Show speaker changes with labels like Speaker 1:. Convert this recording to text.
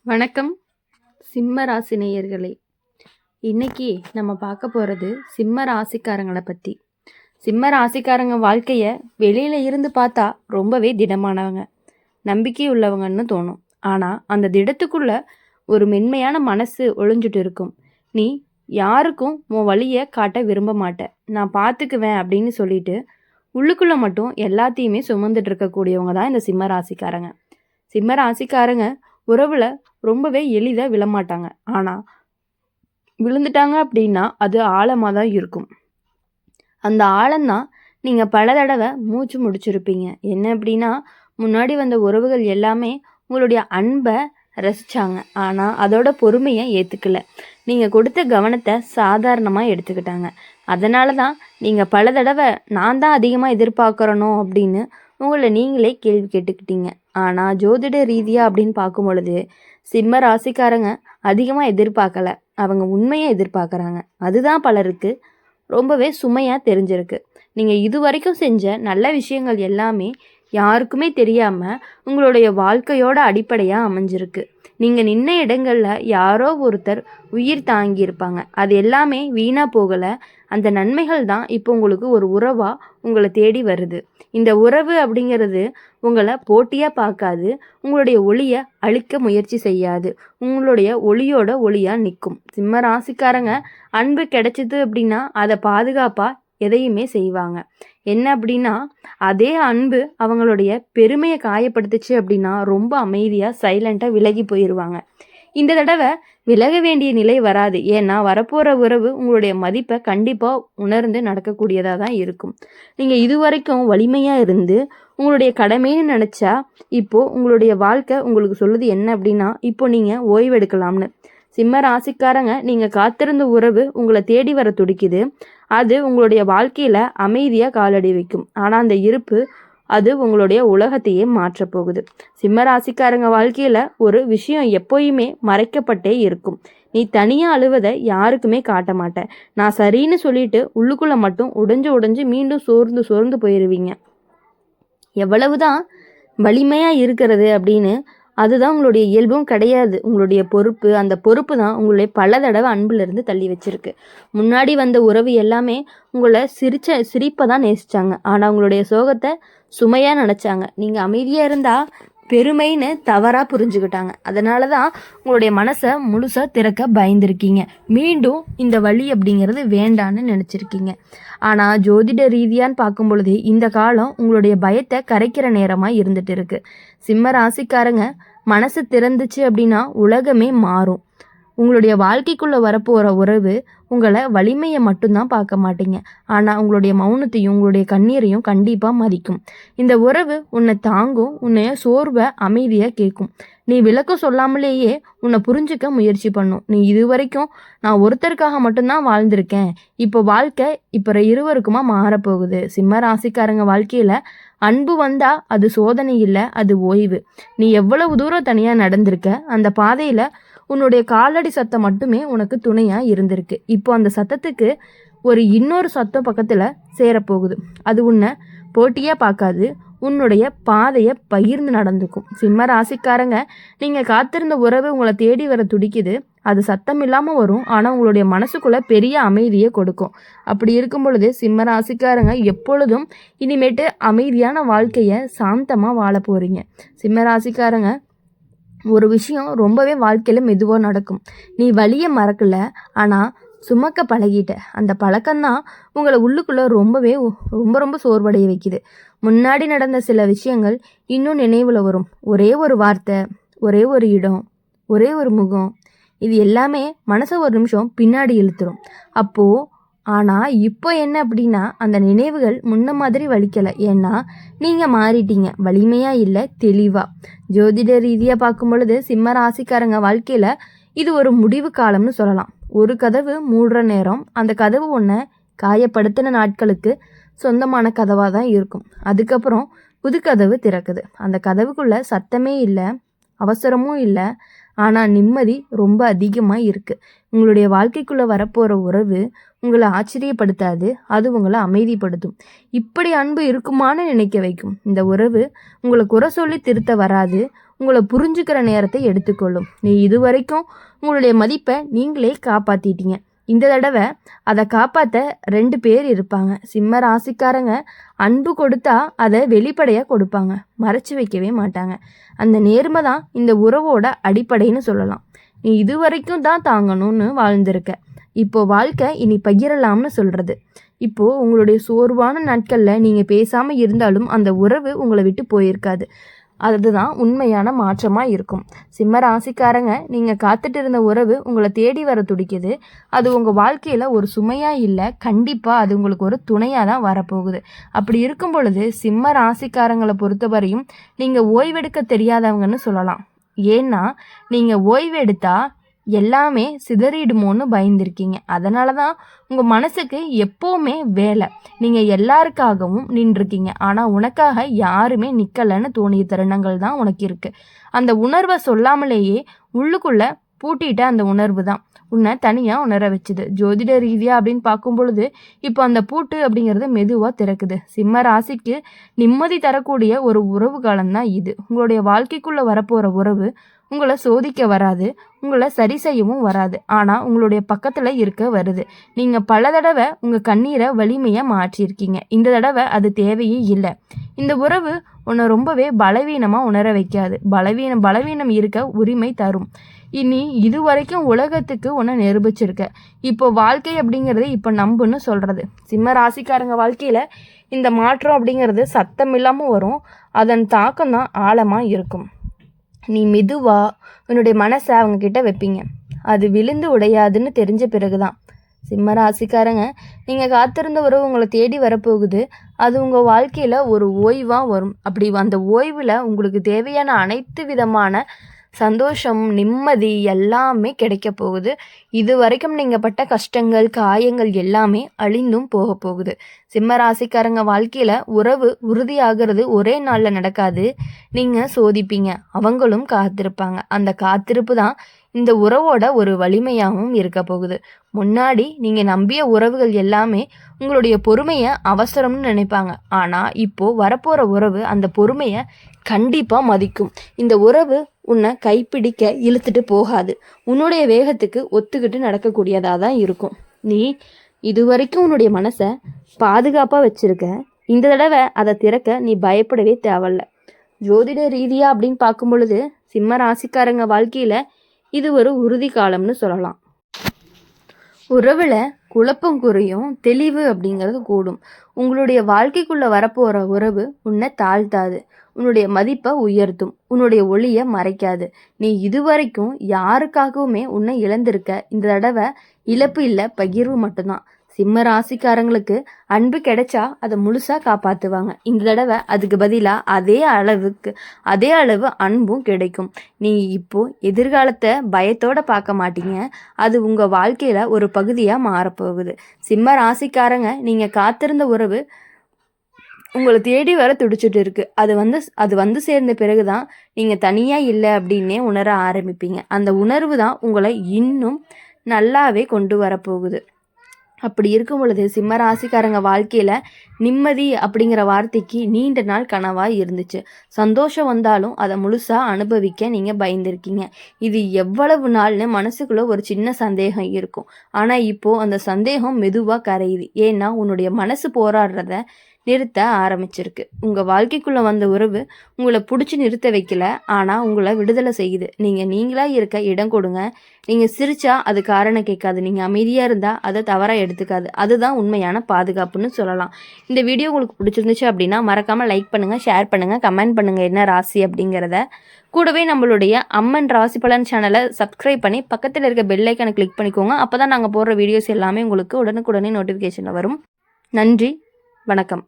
Speaker 1: வணக்கம் சிம்ம ராசி நேயர்களே. இன்னைக்கு நம்ம பார்க்க போகிறது சிம்ம ராசிக்காரங்களை பற்றி. சிம்ம ராசிக்காரங்க வாழ்க்கையை வெளியில் இருந்து பார்த்தா ரொம்பவே திடமானவங்க, நம்பிக்கை உள்ளவங்கன்னு தோணும். ஆனால் அந்த திடத்துக்குள்ள ஒரு மென்மையான மனசு ஒளிஞ்சிட்டு இருக்கும். நீ யாருக்கும் உன் வழியை காட்ட விரும்ப மாட்டேன், நான் பார்த்துக்குவேன் அப்படின்னு சொல்லிட்டு உள்ளுக்குள்ளே மட்டும் எல்லாத்தையுமே சுமந்துட்டு இருக்கக்கூடியவங்க தான் இந்த சிம்ம ராசிக்காரங்க. சிம்ம ராசிக்காரங்க உறவில் ரொம்பவே எளிதாக விழமாட்டாங்க. ஆனால் விழுந்துட்டாங்க அப்படின்னா அது ஆழமாக தான் இருக்கும். அந்த ஆழம்தான் நீங்கள் பல தடவை மூச்சு முடிச்சிருப்பீங்க. என்ன அப்படின்னா, முன்னாடி வந்த உறவுகள் எல்லாமே உங்களுடைய அன்பை ரசித்தாங்க, ஆனால் அதோட பொறுமையை ஏற்றுக்கல. நீங்கள் கொடுத்த கவனத்தை சாதாரணமாக எடுத்துக்கிட்டாங்க. அதனால தான் நீங்கள் பல தடவை நான் தான் அதிகமாக எதிர்பார்க்குறனோ அப்படின்னு உங்களை நீங்களே கேள்வி கேட்டுக்கிட்டீங்க. ஆனால் ஜோதிட ரீதியாக அப்படின்னு பார்க்கும் பொழுது சிம்ம ராசிக்காரங்க அதிகமாக எதிர்பார்க்கல, அவங்க உண்மையை எதிர்பார்க்குறாங்க. அதுதான் பலருக்கு ரொம்பவே சுமையாக தெரிஞ்சிருக்கு. நீங்கள் இது வரைக்கும் செஞ்ச நல்ல விஷயங்கள் எல்லாமே யாருக்குமே தெரியாமல் உங்களுடைய வாழ்க்கையோட அடிப்படையாக அமைஞ்சிருக்கு. நீங்கள் நின்ன இடங்களில் யாரோ ஒருத்தர் உயிர் தாங்கியிருப்பாங்க, அது எல்லாமே வீணாக போகலை. அந்த நன்மைகள் தான் இப்போ உங்களுக்கு ஒரு உறவாக உங்களை தேடி வருது. இந்த உறவு அப்படிங்கிறது உங்களை போட்டியாக பார்க்காது, உங்களுடைய ஒளியை அழிக்க முயற்சி செய்யாது, உங்களுடைய ஒளியோட ஒளியாக நிற்கும். சிம்ம ராசிக்காரங்க அன்பு கிடைச்சிது அப்படின்னா அதை பாதுகாப்பாக எதையுமே செய்வாங்க. என்ன அப்படின்னா, அதே அன்பு அவங்களுடைய பெருமையை காயப்படுத்துச்சு அப்படின்னா ரொம்ப அமைதியாக சைலண்ட்டாக விலகி போயிடுவாங்க. இந்த தடவை விலக வேண்டிய நிலை வராது. ஏன்னா வரப்போகிற உறவு உங்களுடைய மதிப்பை கண்டிப்பாக உணர்ந்து நடக்கக்கூடியதாக தான் இருக்கும். நீங்கள் இதுவரைக்கும் வலிமையாக இருந்து உங்களுடைய கடமைன்னு நினச்சா இப்போது உங்களுடைய வாழ்க்கை உங்களுக்கு சொல்லுது என்ன அப்படின்னா, இப்போ நீங்கள் ஓய்வெடுக்கலாம்னு. சிம்ம ராசிக்காரங்க நீங்கள் காத்திருந்த உறவு உங்களை தேடி வர துடிக்குது. அது உங்களுடைய வாழ்க்கையில் அமைதியாக காலடி வைக்கும். ஆனால் அந்த இருப்பு அது உங்களுடைய உலகத்தையே மாற்றப்போகுது. சிம்ம ராசிக்காரங்க வாழ்க்கையில் ஒரு விஷயம் எப்போயுமே மறைக்கப்பட்டே இருக்கும். நீ தனியாக அழுவதை யாருக்குமே காட்ட மாட்டேன், நான் சரின்னு சொல்லிட்டு உள்ளுக்குள்ளே மட்டும் உடைஞ்சு மீண்டும் சோர்ந்து போயிடுவீங்க. எவ்வளவுதான் வலிமையாக இருக்கிறது அப்படின்னு அதுதான் உங்களுடைய இயல்பும் கிடையாது. உங்களுடைய பொறுப்பு, அந்த பொறுப்பு தான் உங்களுடைய பல தடவை அன்பிலிருந்து தள்ளி வச்சிருக்கு. முன்னாடி வந்த உறவு எல்லாமே உங்களை சிரிப்பை தான் நேசித்தாங்க, ஆனால் உங்களுடைய சோகத்தை சுமையாக நினச்சாங்க. நீங்கள் அமைதியாக இருந்தால் பெருமைன்னு தவறாக புரிஞ்சுக்கிட்டாங்க. அதனால தான் உங்களுடைய மனசை முழுசாக திறக்க பயந்துருக்கீங்க. மீண்டும் இந்த வழி அப்படிங்கிறது வேண்டான்னு நினச்சிருக்கீங்க. ஆனால் ஜோதிட ரீதியான்னு பார்க்கும் பொழுது இந்த காலம் உங்களுடைய பயத்தை கரைக்கிற நேரமாக இருந்துட்டு இருக்கு. சிம்ம ராசிக்காரங்க மனசு திறந்துச்சு அப்படின்னா உலகமே மாறும். உங்களுடைய வாழ்க்கைக்குள்ளே வரப்போகிற உறவு உங்களை வலிமையை மட்டும்தான் பார்க்க மாட்டீங்க, ஆனால் உங்களுடைய மௌனத்தையும் உங்களுடைய கண்ணீரையும் கண்டிப்பாக மதிக்கும். இந்த உறவு உன்னை தாங்கும், உன்னைய சோர்வை அமைதியாக கேட்கும். நீ விளக்கம் சொல்லாமலேயே உன்னை புரிஞ்சுக்க முயற்சி பண்ணும். நீ இது வரைக்கும் நான் ஒருத்தருக்காக மட்டும்தான் வாழ்ந்திருக்கேன், இப்போ வாழ்க்கை இப்போ இருவருக்குமா மாறப்போகுது. சிம்ம ராசிக்காரங்க வாழ்க்கையில் அன்பு வந்தால் அது சோதனை இல்லை, அது ஓய்வு. நீ எவ்வளவு தூரம் தனியாக நடந்திருக்க, அந்த பாதையில் உன்னுடைய காலடி சத்தம் மட்டுமே உனக்கு துணையாக இருந்திருக்கு. இப்போ அந்த சத்தத்துக்கு இன்னொரு சத்தம் பக்கத்தில் சேரப்போகுது. அது உன்னை போட்டியாக பார்க்காது, உன்னுடைய பாதையை பகிர்ந்து நடந்துக்கும். சிம்ம ராசிக்காரங்க நீங்கள் காத்திருந்த உறவு உங்களை தேடி வர துடிக்குது. அது சத்தம் இல்லாமல் வரும், ஆனால் உங்களுடைய மனசுக்குள்ளே பெரிய அமைதியை கொடுக்கும். அப்படி இருக்கும் பொழுது சிம்ம ராசிக்காரங்க எப்பொழுதும் இனிமேட்டு அமைதியான வாழ்க்கையை சாந்தமாக வாழ போகிறீங்க. சிம்ம ராசிக்காரங்க ஒரு விஷயம் ரொம்பவே வாழ்க்கையில் மெதுவாக நடக்கும். நீ வலியை மறக்கலை, ஆனால் சுமக்க பழகிட்ட. அந்த பழக்கம்தான் உங்களை உள்ளுக்குள்ளே ரொம்ப சோர்வடைய வைக்குது. முன்னாடி நடந்த சில விஷயங்கள் இன்னும் நினைவில் வரும். ஒரே ஒரு வார்த்தை, ஒரே ஒரு இடம், ஒரே ஒரு முகம், இது எல்லாமே மனசை ஒரு நிமிஷம் பின்னாடி இழுத்துரும். அப்போது ஆனால் இப்போ என்ன அப்படின்னா, அந்த நினைவுகள் முன்ன மாதிரி வலிக்கலை. ஏன்னா நீங்கள் மாறிட்டீங்க, வலிமையாக இல்லை, தெளிவாக. ஜோதிட ரீதியாக பார்க்கும் பொழுது சிம்ம ராசிக்காரங்க வாழ்க்கையில் இது ஒரு முடிவு காலம்னு சொல்லலாம். ஒரு கதவு மூடுற நேரம், அந்த கதவு ஒன்றை காயப்படுத்தின நாட்களுக்கு சொந்தமான கதவாக தான் இருக்கும். அதுக்கப்புறம் புது கதவு திறக்குது. அந்த கதவுக்குள்ளே சத்தமே இல்லை, அவசரமும் இல்லை, ஆனால் நிம்மதி ரொம்ப அதிகமாக இருக்குது. உங்களுடைய வாழ்க்கைக்குள்ளே வரப்போகிற உறவு உங்களை ஆச்சரியப்படுத்தாது, அது உங்களை அமைதிப்படுத்தும். இப்படி அன்பு இருக்குமான்னு நினைக்க வைக்கும். இந்த உறவு உங்களை குறை சொல்லி திருத்த வராது, உங்களை புரிஞ்சுக்கிற நேரத்தை எடுத்துக்கொள்ளும். நீ இதுவரைக்கும் உங்களுடைய மதிப்பை நீங்களே காப்பாற்றிட்டீங்க. இந்த தடவை அதை காப்பாற்ற 2 பேர் இருப்பாங்க. சிம்ம ராசிக்காரங்க அன்பு கொடுத்தா அதை வெளிப்படையாக கொடுப்பாங்க, மறைச்சு வைக்கவே மாட்டாங்க. அந்த நேர்மை தான் இந்த உறவோட அடிப்படைன்னு சொல்லலாம். நீ இதுவரைக்கும் தான் தாங்கணும்னு வாழ்ந்திருக்க. இப்போ வாழ்க்கை இனி பகிரலாம்னு சொல்கிறது. இப்போது உங்களுடைய சோர்வான நாட்களில் நீங்கள் பேசாமல் இருந்தாலும் அந்த உறவு உங்களை விட்டு போயிருக்காது. அதுதான் உண்மையான மாற்றமாக இருக்கும். சிம்ம ராசிக்காரங்க, நீங்கள் காத்துட்டு இருந்த உறவு உங்களை தேடி வர துடிக்குது. அது உங்கள் வாழ்க்கையில் ஒரு சுமையாக இல்லை, கண்டிப்பாக அது உங்களுக்கு ஒரு துணையாக தான் வரப்போகுது. அப்படி இருக்கும் பொழுது சிம்ம ராசிக்காரங்களை பொறுத்தவரையும் நீங்கள் ஓய்வெடுக்க தெரியாதவங்கன்னு சொல்லலாம். ஏன்னா நீங்கள் ஓய்வெடுத்தா எல்லாமே சிதறிடுமோன்னு பயந்துருக்கீங்க. அதனால தான் உங்கள் மனசுக்கு எப்போவுமே வேலை. நீங்கள் எல்லாருக்காகவும் நின்றுருக்கீங்க, ஆனால் உனக்காக யாருமே நிற்கலைன்னு தோணிய தருணங்கள் தான் உனக்கு இருக்குது. அந்த உணர்வை சொல்லாமலேயே உள்ளுக்குள்ளே பூட்டிட்ட அந்த உணர்வு தான் உன்னை தனியாக உணர வச்சுது. ஜோதிட ரீதியாக அப்படின்னு பார்க்கும் பொழுது இப்போ அந்த பூட்டு அப்படிங்கிறது மெதுவாக திறக்குது. சிம்ம ராசிக்கு நிம்மதி தரக்கூடிய ஒரு உறவு காலம்தான் இது. உங்களுடைய வாழ்க்கைக்குள்ளே வரப்போகிற உறவு உங்களை சோதிக்க வராது, உங்களை சரி செய்யவும் வராது, ஆனால் உங்களுடைய பக்கத்தில் இருக்க வருது. நீங்கள் பல தடவை உங்கள் கண்ணீரை வலிமையாக மாற்றியிருக்கீங்க. இந்த தடவை அது தேவையே இல்லை. இந்த உறவு உன்னை ரொம்பவே பலவீனமாக உணர வைக்காது. பலவீனம் இருக்க உரிமை தரும். இனி இது வரைக்கும் உலகத்துக்கு உன்னை நிரூபிச்சிருக்க. இப்போ வாழ்க்கை அப்படிங்கிறது இப்போ நம்புன்னு சொல்கிறது. சிம்ம ராசிக்காரங்க வாழ்க்கையில் இந்த மாற்றம் அப்படிங்கிறது சத்தம் இல்லாமல் வரும். அதன் தாக்கம் தான் ஆழமாக இருக்கும். நீ மெதுவாக உன்னுடைய மனசை அவங்கக்கிட்ட வைப்பீங்க. அது விழுந்து உடையாதுன்னு தெரிஞ்ச பிறகு தான். சிம்ம ராசிக்காரங்க, நீங்கள் காத்திருந்த உறவு உங்களை தேடி வரப்போகுது. அது உங்கள் வாழ்க்கையில் ஒரு ஓய்வாக வரும். அப்படி அந்த ஓய்வில் உங்களுக்கு தேவையான அனைத்து விதமான சந்தோஷம், நிம்மதி எல்லாமே கிடைக்க போகுது. இது வரைக்கும் நீங்கள் பட்ட கஷ்டங்கள், காயங்கள் எல்லாமே அழிந்தும் போக போகுது. சிம்ம ராசிக்காரங்க வாழ்க்கையில் உறவு உறுதியாகிறது ஒரே நாளில் நடக்காது. நீங்கள் சோதிப்பீங்க, அவங்களும் காத்திருப்பாங்க. அந்த காத்திருப்பு தான் இந்த உறவோட ஒரு வலிமையாகவும் இருக்க போகுது. முன்னாடி நீங்கள் நம்பிய உறவுகள் எல்லாமே உங்களுடைய பொறுமையை அவசரம்னு நினைப்பாங்க. ஆனால் இப்போது வரப்போகிற உறவு அந்த பொறுமையை கண்டிப்பாக மதிக்கும். இந்த உறவு உன்னை கைப்பிடிக்க இழுத்துட்டு போகாது. உன்னுடைய வேகத்துக்கு ஒத்துக்கிட்டு நடக்கக்கூடியதாக தான் இருக்கும். நீ இது வரைக்கும் உன்னுடைய மனசை பாதுகாப்பாக வச்சுருக்க. இந்த தடவை அதை திறக்க நீ பயப்படவே தேவையில்ல. ஜோதிட ரீதியாக அப்படின்னு பார்க்கும் பொழுது சிம்ம ராசிக்காரங்க வாழ்க்கையில் இது ஒரு உறுதி காலம்னு சொல்லலாம். உறவில் குழப்பம் குறையும், தெளிவு அப்படிங்கிறது கூடும். உங்களுடைய வாழ்க்கைக்குள்ளே வரப்போகிற உறவு உன்னை தாழ்த்தாது, உன்னுடைய மதிப்பை உயர்த்தும், உன்னுடைய ஒளியை மறைக்காது. நீ இதுவரைக்கும் யாருக்காகவுமே உன்னை இழந்திருக்க. இந்த தடவை இழப்பு இல்லை, பகிர்வு மட்டும்தான். சிம்ம ராசிக்காரங்களுக்கு அன்பு கிடைச்சா அதை முழுசாக காப்பாற்றுவாங்க. இந்த தடவை அதுக்கு பதிலாக அதே அளவு அன்பும் கிடைக்கும். நீ இப்போது எதிர்காலத்தை பயத்தோடு பார்க்க மாட்டீங்க. அது உங்கள் வாழ்க்கையில் ஒரு பகுதியாக மாறப்போகுது. சிம்ம ராசிக்காரங்க, நீங்கள் காத்திருந்த உறவு உங்களை தேடி வர துடிச்சிட்டு இருக்கு. அது வந்து சேர்ந்த பிறகு தான் நீங்கள் தனியாக இல்லை அப்படின்னே உணர ஆரம்பிப்பீங்க. அந்த உணர்வு தான் உங்களை இன்னும் நல்லாவே கொண்டு வரப்போகுது. அப்படி இருக்கும் பொழுது சிம்ம ராசிக்காரங்க வாழ்க்கையில் நிம்மதி அப்படிங்கிற வார்த்தைக்கு நீண்ட நாள் கனவாக இருந்துச்சு. சந்தோஷம் வந்தாலும் அதை முழுசாக அனுபவிக்க நீங்கள் பயந்துருக்கீங்க. இது எவ்வளவு நாள்னு மனசுக்குள்ளே ஒரு சின்ன சந்தேகம் இருக்கும். ஆனால் இப்போது அந்த சந்தேகம் மெதுவாக கரையுது. ஏன்னா உன்னுடைய மனசு போராடுறத நிறுத்த ஆரம்பிச்சிருக்கு. உங்கள் வாழ்க்கைக்குள்ளே வந்த உறவு உங்களை பிடிச்சி நிறுத்த வைக்கல, ஆனால் உங்களை விடுதலை செய்யுது. நீங்களாக இருக்க இடம் கொடுங்க. நீங்கள் சிரிச்சா அது காரணம் கேட்காது, நீங்கள் அமைதியாக இருந்தால் அதை தவறாக எடுத்துக்காது. அதுதான் உண்மையான பாதுகாப்புன்னு சொல்லலாம். இந்த வீடியோ உங்களுக்கு பிடிச்சிருந்துச்சு அப்படின்னா மறக்காமல் லைக் பண்ணுங்கள், ஷேர் பண்ணுங்கள், கமெண்ட் பண்ணுங்கள் என்ன ராசி அப்படிங்கிறத. கூடவே நம்மளுடைய அம்மன் ராசி பலன் சேனலை சப்ஸ்கிரைப் பண்ணி பக்கத்தில் இருக்க பெல் ஐக்கானை கிளிக் பண்ணிக்கோங்க. அப்போ தான் நாங்கள் போடுற வீடியோஸ் எல்லாமே உங்களுக்கு உடனுக்குடனே நோட்டிஃபிகேஷனில் வரும். நன்றி, வணக்கம்.